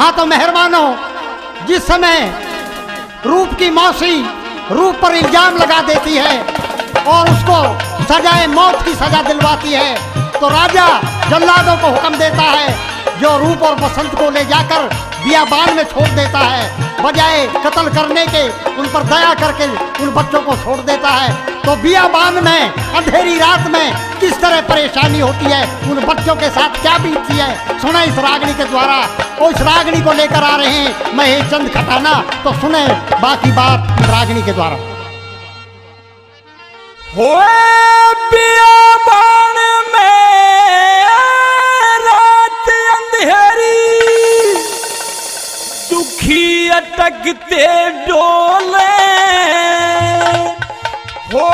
हाँ तो मेहरबानों, जिस समय रूप की मौसी रूप पर इल्जाम लगा देती है और उसको सजाए मौत की सजा दिलवाती है, तो राजा जल्लादों को हुक्म देता है जो रूप और बसंत को ले जाकर बियाबान में छोड़ देता है। बजाय कत्ल करने के उन पर दया करके उन बच्चों को छोड़ देता है। तो बियाबान में अंधेरी रात में किस तरह परेशानी होती है, उन बच्चों के साथ क्या बीतती है, सुने इस रागनी के द्वारा। और इस रागनी को लेकर आ रहे हैं महेश चंद खटाना, तो सुने बाकी बात रागनी के द्वारा। बियाबान में रात अंधेरी, दुखी अटकते डोले, हो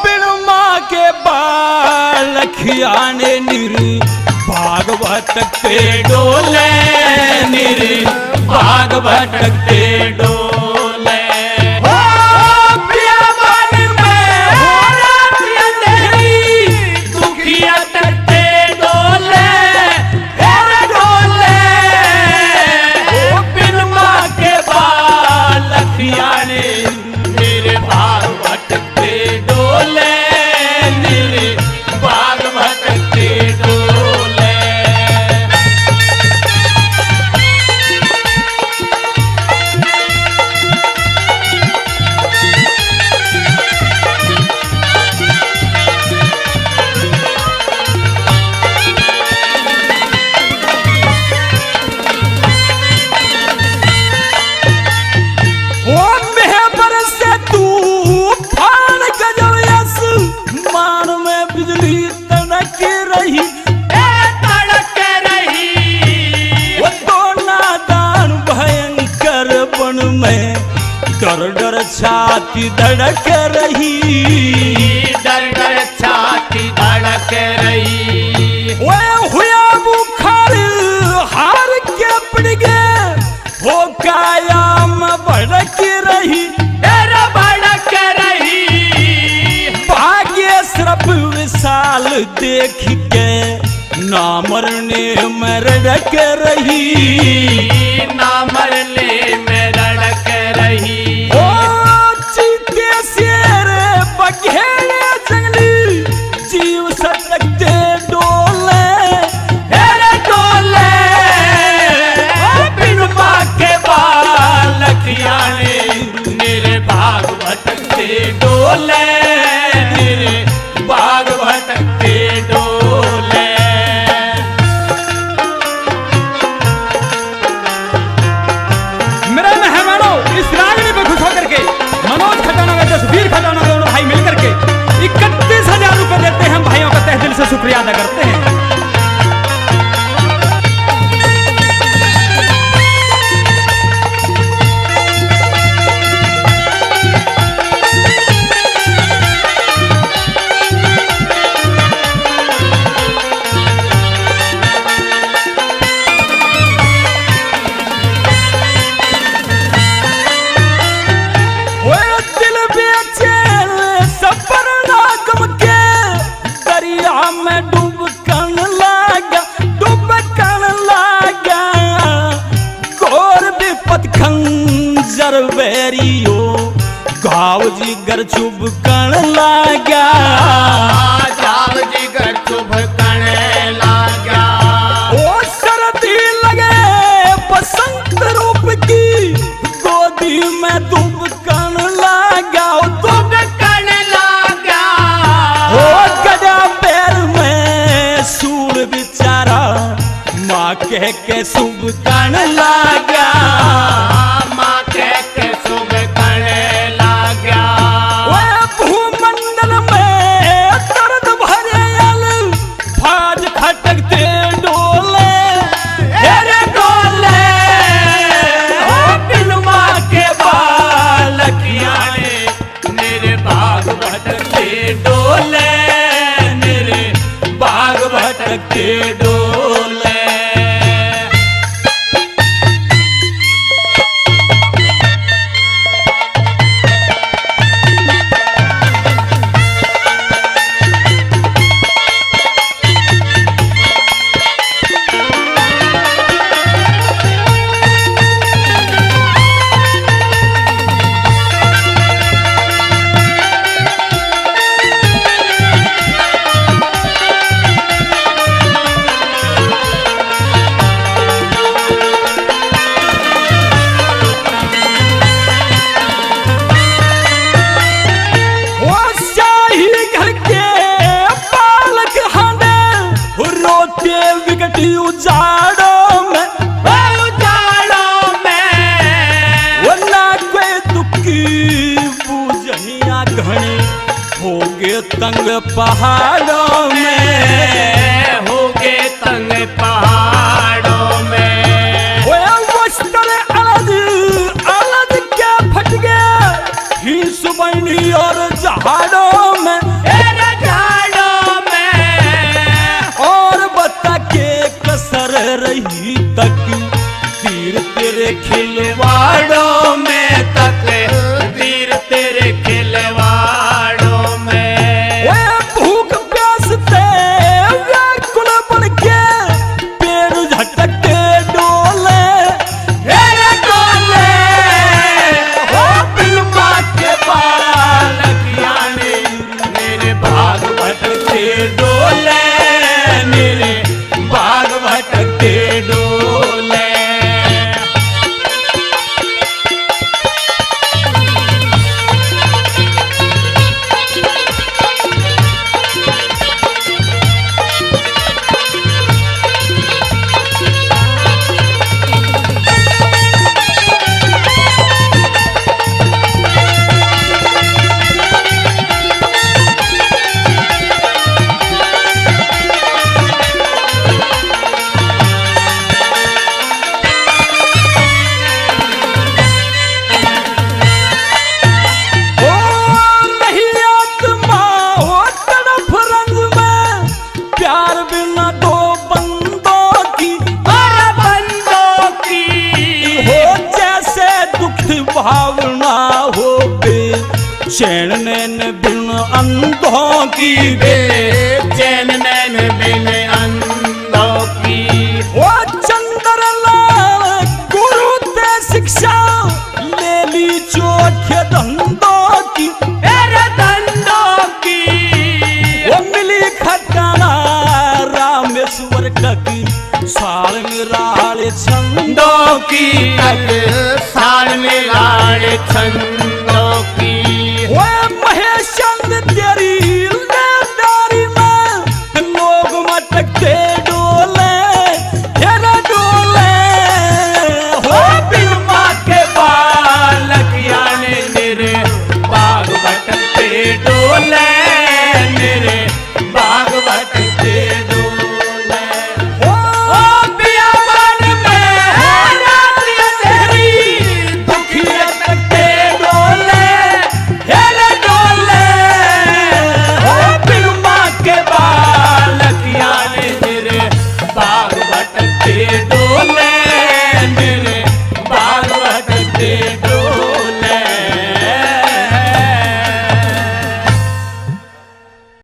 बिन माँ के बालखियाने निर भाग भटकते डोले, निर भाग भटकते डोले। बियाबान में रात अंधेरी, दुखी अटकते डोले, डोले। बिन माँ के बालखियाने मेरे भाग भटकते डोले, मेरे भाग भटकते डोले। डर डर छाती धड़क रही, डर डर छाती धड़क रही। ओए हुआ बुखार हार के पड़ गए, हो कायाम भड़क रही, डर भड़क रही। भाग्य श्रप विशाल देख के ना मरने में रड़क रही, ना मरने में रड़क रही। ओ चीते शेर बघेड़े जंगली, जीव सटकते डोले, हेरे डोले। बिन माँ के बालखियाने मेरे भाग भटकते डोले, मेरे भाग भटकते डोले। मनोज खटाना व जसवीर खटाना दोनों भाई मिलकर के 31,000 रुपए देते हैं। हम भाइयों का तहे दिल से शुक्रिया अदा करते हैं। गाव जी घर चुभ कण लागा, गाव जी घर चुभ कण लागा। ओ सर्दी लगे बसंत रूप की, गोदी में दुब कण लागा, दुब कण लागा। ओ गजा पैर में सूर बिचारा, माँ कह के शुभ कण लागा, माँ कह के शुभ कण लागा। भूमंडल में दर्द भरे अल, फाज खटकते डोले, हेरे डोले। बिन माँ के बालखियाने मेरे भाग भटकते डोले, मेरे भाग भटकते डोले। तंग पहाड़ों में, होगे तंग पहाड़ों में। वो वस्त्र अलग अलग क्या फट गया ही सुबनी और जहाड़ों में, झाड़ों में। और बता के कसर रही तक तीर तेरे खिलवाड़ों में, तक तीर तेरे खिलवाड़ों में। वे भूख प्यास ते व्याकुल बन के पेड़ झटके डोले, तेरे डोले हो बिलमा के बालक यानी मेरे भाग भटकते डोले, मेरे भाग भटकते डोले। भावना हो बे चैन नैन बिन अंधों की, चैन नैन बिन अंधों की। वो चंद्रलाल गुरु ते शिक्षा ले ली चोखे धंधों की, तेरे धंधों की। वो मिली खटाना रामेश्वर की साल में राल छंदों की, साल में लाड़ छंदों की। वो महेश चंद तेरी लेदारी में लोग मटकते डोले, तेरा डोले हो बिलमा के बालक यानी मेरे बाग भटकते डोले, मेरे